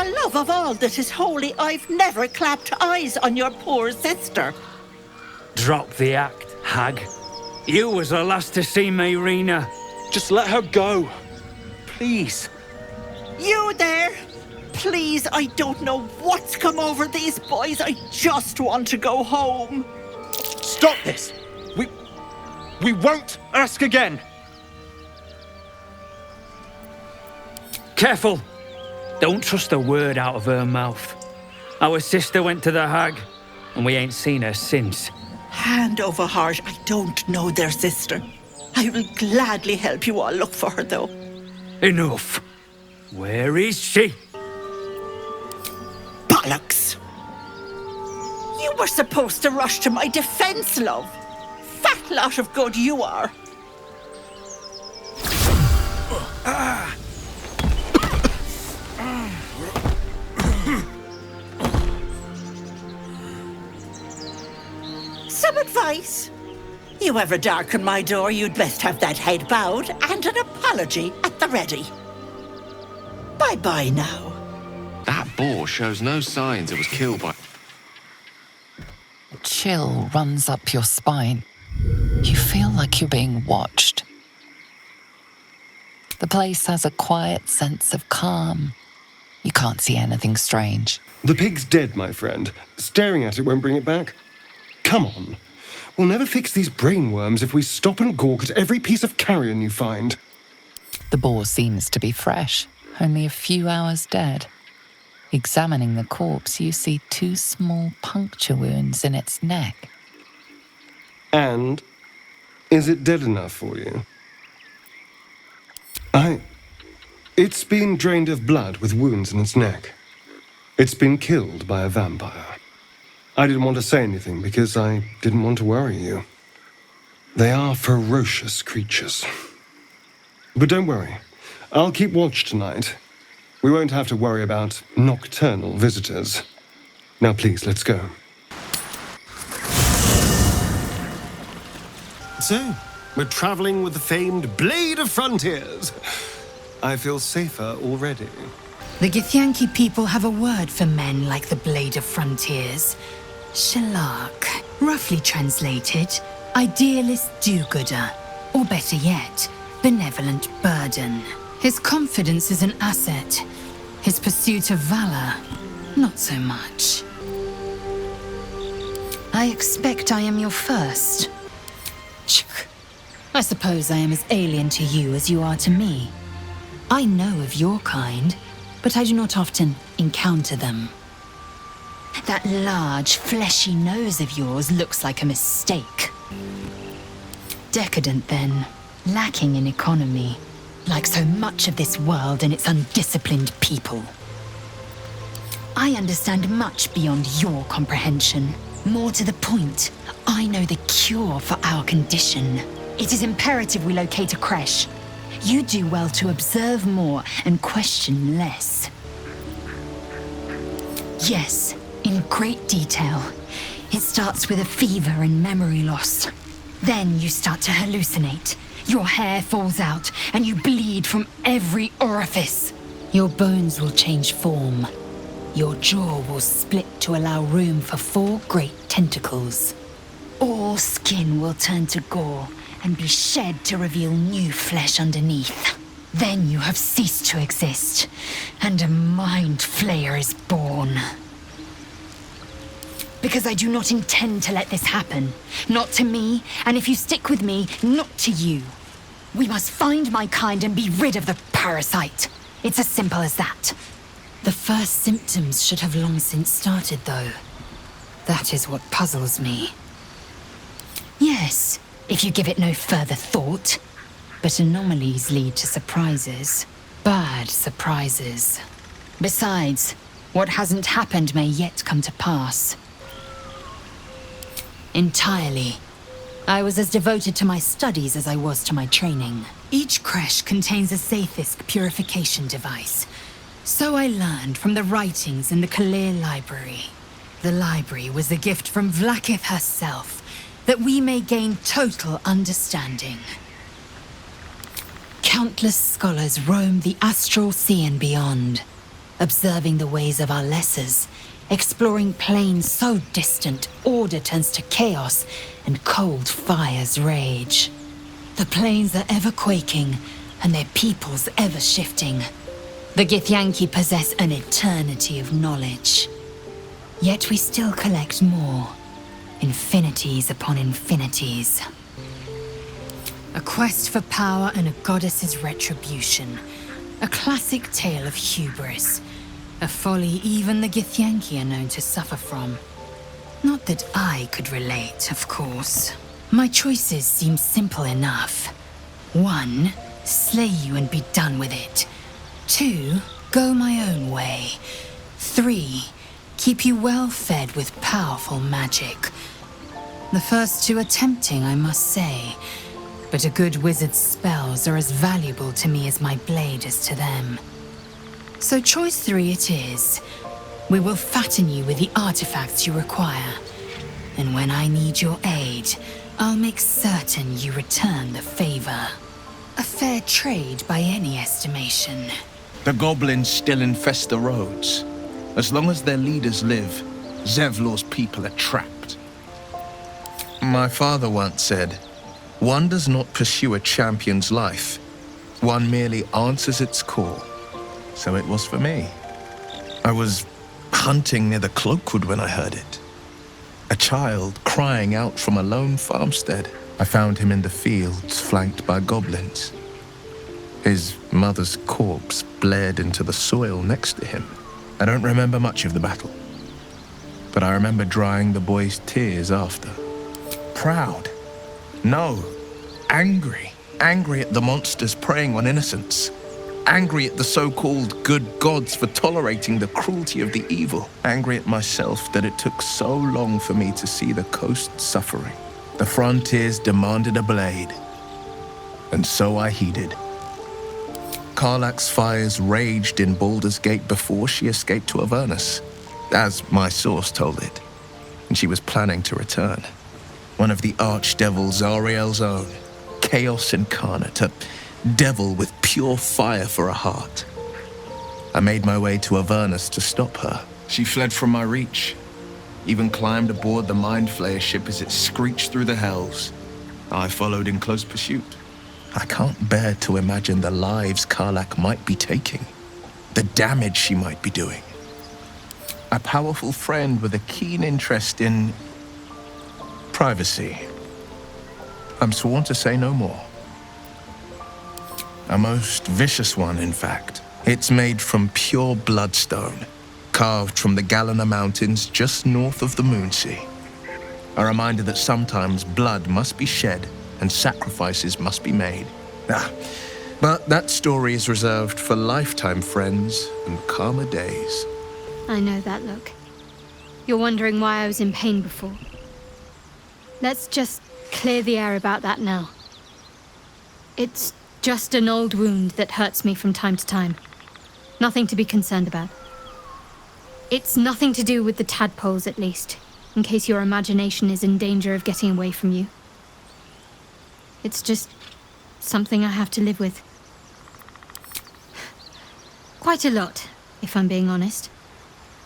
the love of all that is holy, I've never clapped eyes on your poor sister. Drop the act, hag. You was the last to see me, Rena. Just let her go. Please. You there? Please, I don't know what's come over these boys. I just want to go home. Stop this! We won't ask again! Careful! Don't trust a word out of her mouth. Our sister went to the hag, and we ain't seen her since. Hand over heart, I don't know their sister. I will gladly help you all look for her, though. Enough. Where is she? Bollocks! You were supposed to rush to my defense, love. Fat lot of good you are. Some advice? You ever darken my door, you'd best have that head bowed and an apology at the ready. Bye-bye now. That boar shows no signs it was killed by... Chill runs up your spine. You feel like you're being watched. The place has a quiet sense of calm. You can't see anything strange. The pig's dead, my friend. Staring at it won't bring it back. Come on. We'll never fix these brainworms if we stop and gawk at every piece of carrion you find. The boar seems to be fresh, only a few hours dead. Examining the corpse, you see 2 small puncture wounds in its neck. And is it dead enough for you? It's been drained of blood with wounds in its neck. It's been killed by a vampire. I didn't want to say anything because I didn't want to worry you. They are ferocious creatures. But don't worry, I'll keep watch tonight. We won't have to worry about nocturnal visitors. Now please, let's go. So, we're traveling with the famed Blade of Frontiers. I feel safer already. The Githyanki people have a word for men like the Blade of Frontiers. Shalak. Roughly translated, idealist do-gooder. Or better yet, benevolent burden. His confidence is an asset. His pursuit of valor, not so much. I expect I am your first. I suppose I am as alien to you as you are to me. I know of your kind, but I do not often encounter them. That large, fleshy nose of yours looks like a mistake. Decadent, then, lacking in economy, like so much of this world and its undisciplined people. I understand much beyond your comprehension. More to the point, I know the cure for our condition. It is imperative we locate a creche. You do well to observe more and question less. Yes, in great detail. It starts with a fever and memory loss. Then you start to hallucinate. Your hair falls out and you bleed from every orifice. Your bones will change form. Your jaw will split to allow room for 4 great tentacles. All skin will turn to gore and be shed to reveal new flesh underneath. Then you have ceased to exist, and a mind flayer is born. Because I do not intend to let this happen. Not to me, and if you stick with me, not to you. We must find my kind and be rid of the parasite. It's as simple as that. The first symptoms should have long since started, though. That is what puzzles me. Yes, if you give it no further thought. But anomalies lead to surprises. Bad surprises. Besides, what hasn't happened may yet come to pass. Entirely. I was as devoted to my studies as I was to my training. Each creche contains a Sathisk purification device. So I learned from the writings in the Kalir library. The library was a gift from Vlakith herself, that we may gain total understanding. Countless scholars roam the astral sea and beyond. observing the ways of our lessers, exploring planes so distant order turns to chaos and cold fires rage. The planes are ever quaking and their peoples ever shifting. The Githyanki possess an eternity of knowledge. Yet we still collect more. Infinities upon infinities. A quest for power and a goddess's retribution. A classic tale of hubris. A folly even the Githyanki are known to suffer from. Not that I could relate, of course. My choices seem simple enough. 1, slay you and be done with it. 2, go my own way. 3, keep you well fed with powerful magic. The first 2 are tempting, I must say. But a good wizard's spells are as valuable to me as my blade is to them. So choice 3 it is. We will fatten you with the artifacts you require. And when I need your aid, I'll make certain you return the favor. A fair trade by any estimation. The goblins still infest the roads. As long as their leaders live, Zevlor's people are trapped. My father once said, one does not pursue a champion's life. One merely answers its call. So it was for me. I was hunting near the Cloakwood when I heard it. A child crying out from a lone farmstead. I found him in the fields, flanked by goblins. His mother's corpse blared into the soil next to him. I don't remember much of the battle, but I remember drying the boy's tears after. Proud? No. Angry. Angry at the monsters preying on innocents. Angry at the so-called good gods for tolerating the cruelty of the evil. Angry at myself that it took so long for me to see the coast suffering. The frontiers demanded a blade, and so I heeded. Karlach's fires raged in Baldurs Gate before she escaped to Avernus, as my source told it, and she was planning to return. One of the archdevils Zariel's own, chaos incarnate, a devil with pure fire for a heart. I made my way to Avernus to stop her. She fled from my reach, even climbed aboard the Mind Flayer ship as it screeched through the hells. I followed in close pursuit. I can't bear to imagine the lives Karlach might be taking, the damage she might be doing. A powerful friend with a keen interest in privacy. I'm sworn to say no more. A most vicious one, in fact. It's made from pure bloodstone, carved from the Galena Mountains just north of the Moonsea. A reminder that sometimes blood must be shed and sacrifices must be made. But that story is reserved for lifetime friends and calmer days. I know that look. You're wondering why I was in pain before. Let's just clear the air about that now. It's just an old wound that hurts me from time to time. Nothing to be concerned about. It's nothing to do with the tadpoles, at least, in case your imagination is in danger of getting away from you. It's just something I have to live with. Quite a lot, if I'm being honest.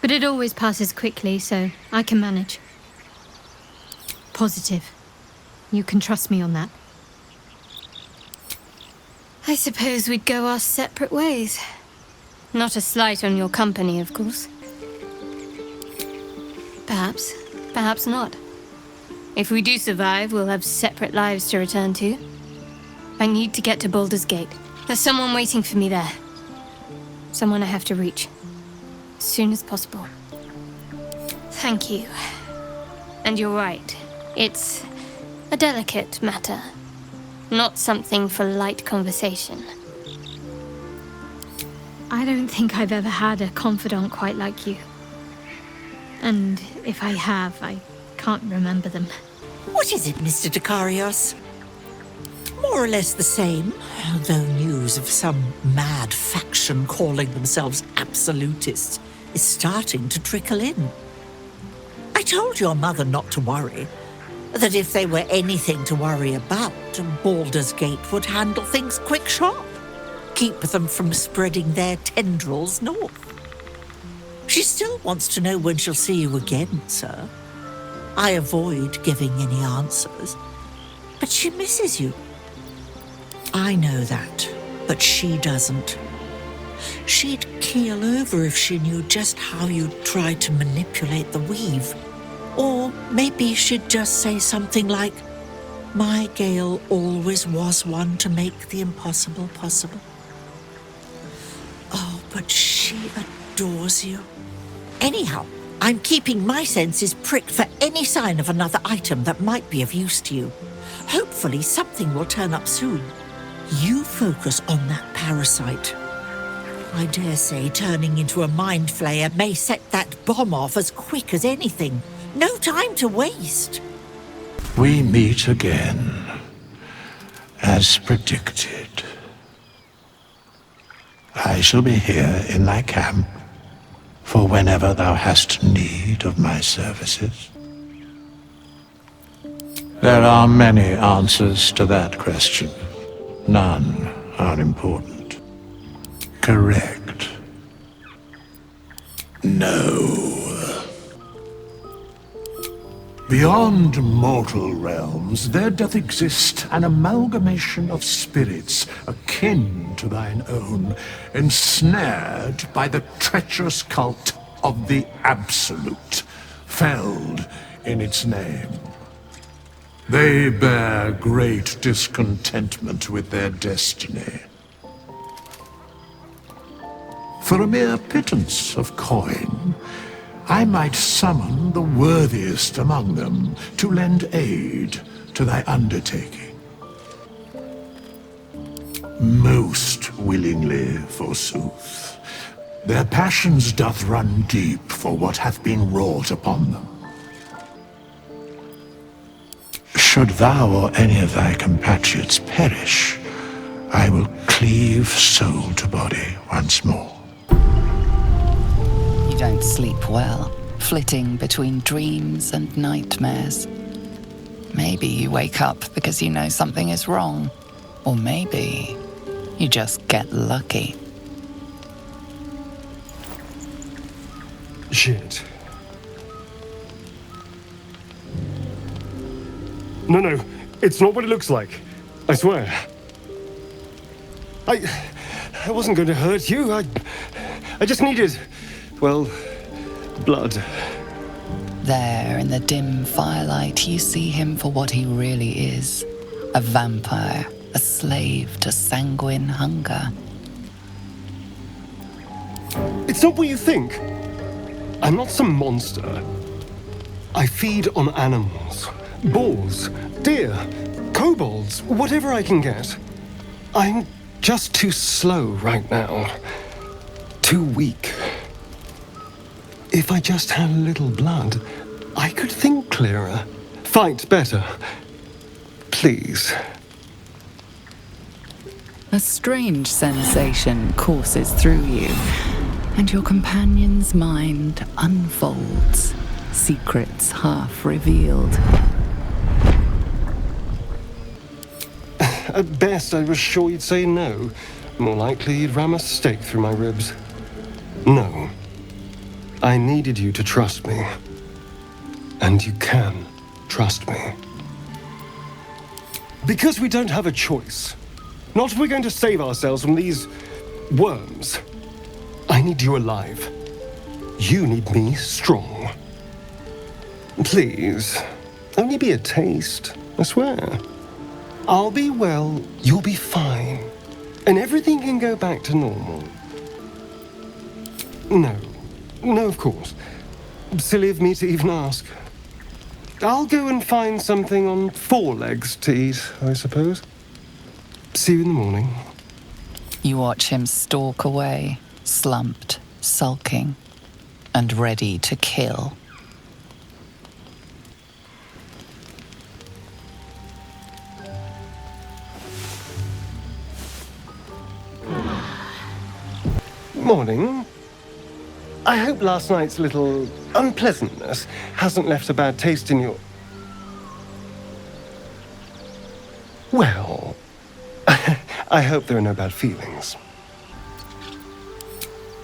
But it always passes quickly, so I can manage. Positive. You can trust me on that. I suppose we'd go our separate ways. Not a slight on your company, of course. Perhaps. Perhaps not. If we do survive, we'll have separate lives to return to. I need to get to Baldurs Gate. There's someone waiting for me there. Someone I have to reach. As soon as possible. Thank you. And you're right. It's a delicate matter. Not something for light conversation. I don't think I've ever had a confidant quite like you. And if I have, I can't remember them. What is it, Mr. Dekarios? More or less the same, though news of some mad faction calling themselves absolutists is starting to trickle in. I told your mother not to worry, that if they were anything to worry about, Baldurs Gate would handle things quick sharp, keep them from spreading their tendrils north. She still wants to know when she'll see you again, sir. I avoid giving any answers, but she misses you. I know that, but she doesn't. She'd keel over if she knew just how you'd try to manipulate the weave. Or maybe she'd just say something like, "My Gale always was one to make the impossible possible." Oh, but she adores you. Anyhow, I'm keeping my senses pricked for any sign of another item that might be of use to you. Hopefully something will turn up soon. You focus on that parasite. I dare say turning into a mind flayer may set that bomb off as quick as anything. No time to waste. We meet again, as predicted. I shall be here in thy camp for whenever thou hast need of my services. There are many answers to that question. None are important. Correct. No. Beyond mortal realms, there doth exist an amalgamation of spirits akin to thine own, ensnared by the treacherous cult of the Absolute, felled in its name. They bear great discontentment with their destiny. For a mere pittance of coin, I might summon the worthiest among them to lend aid to thy undertaking. Most willingly, forsooth. Their passions doth run deep for what hath been wrought upon them. Should thou or any of thy compatriots perish, I will cleave soul to body once more. You don't sleep well, flitting between dreams and nightmares. Maybe you wake up because you know something is wrong, or maybe you just get lucky. Shit. No, it's not what it looks like. I swear. I wasn't going to hurt you. I just needed, well, blood. There, in the dim firelight, you see him for what he really is. A vampire, a slave to sanguine hunger. It's not what you think. I'm not some monster. I feed on animals. Boars, deer, kobolds, whatever I can get. I'm just too slow right now. Too weak. If I just had a little blood, I could think clearer, fight better. Please. A strange sensation courses through you, and your companion's mind unfolds, secrets half revealed. At best, I was sure you'd say no. More likely, you'd ram a stake through my ribs. No. I needed you to trust me. And you can trust me. Because we don't have a choice. Not if we're going to save ourselves from these worms. I need you alive. You need me strong. Please, only be a taste, I swear. I'll be well, you'll be fine, and everything can go back to normal. No, of course. Silly of me to even ask. I'll go and find something on 4 legs to eat, I suppose. See you in the morning. You watch him stalk away, slumped, sulking, and ready to kill. Morning. I hope last night's little unpleasantness hasn't left a bad taste in your... Well, I hope there are no bad feelings.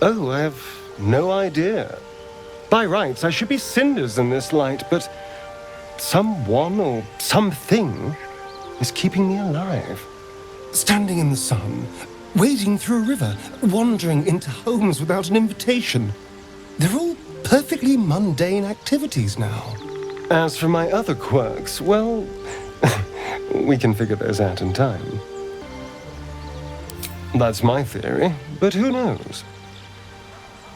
Oh, I have no idea. By rights, I should be cinders in this light, but someone or something is keeping me alive. Standing in the sun, wading through a river, wandering into homes without an invitation. They're all perfectly mundane activities now. As for my other quirks, well, we can figure those out in time. That's my theory, but who knows?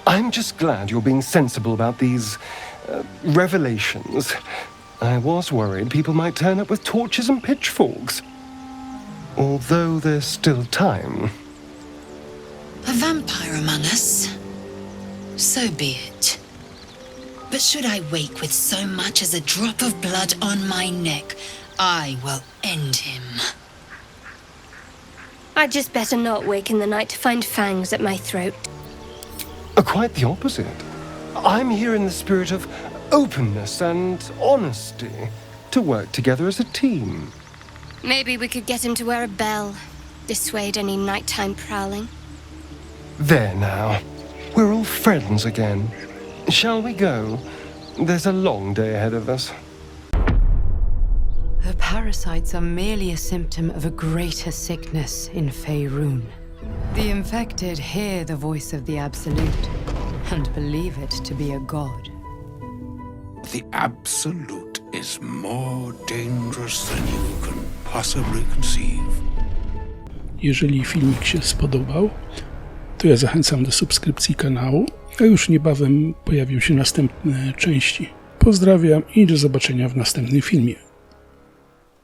I'm just glad you're being sensible about these revelations. I was worried people might turn up with torches and pitchforks. Although there's still time. A vampire among us? So be it. But should I wake with so much as a drop of blood on my neck, I will end him. I'd just better not wake in the night to find fangs at my throat. Quite the opposite. I'm here in the spirit of openness and honesty to work together as a team. Maybe we could get him to wear a bell. Dissuade any nighttime prowling. There now. We're all friends again. Shall we go? There's a long day ahead of us. The parasites are merely a symptom of a greater sickness in Faerun. The infected hear the voice of the Absolute and believe it to be a god. The Absolute is more dangerous than you can possibly conceive. Jeżeli filmik się spodobał, to ja zachęcam do subskrypcji kanału, a już niebawem pojawią się następne części. Pozdrawiam i do zobaczenia w następnym filmie.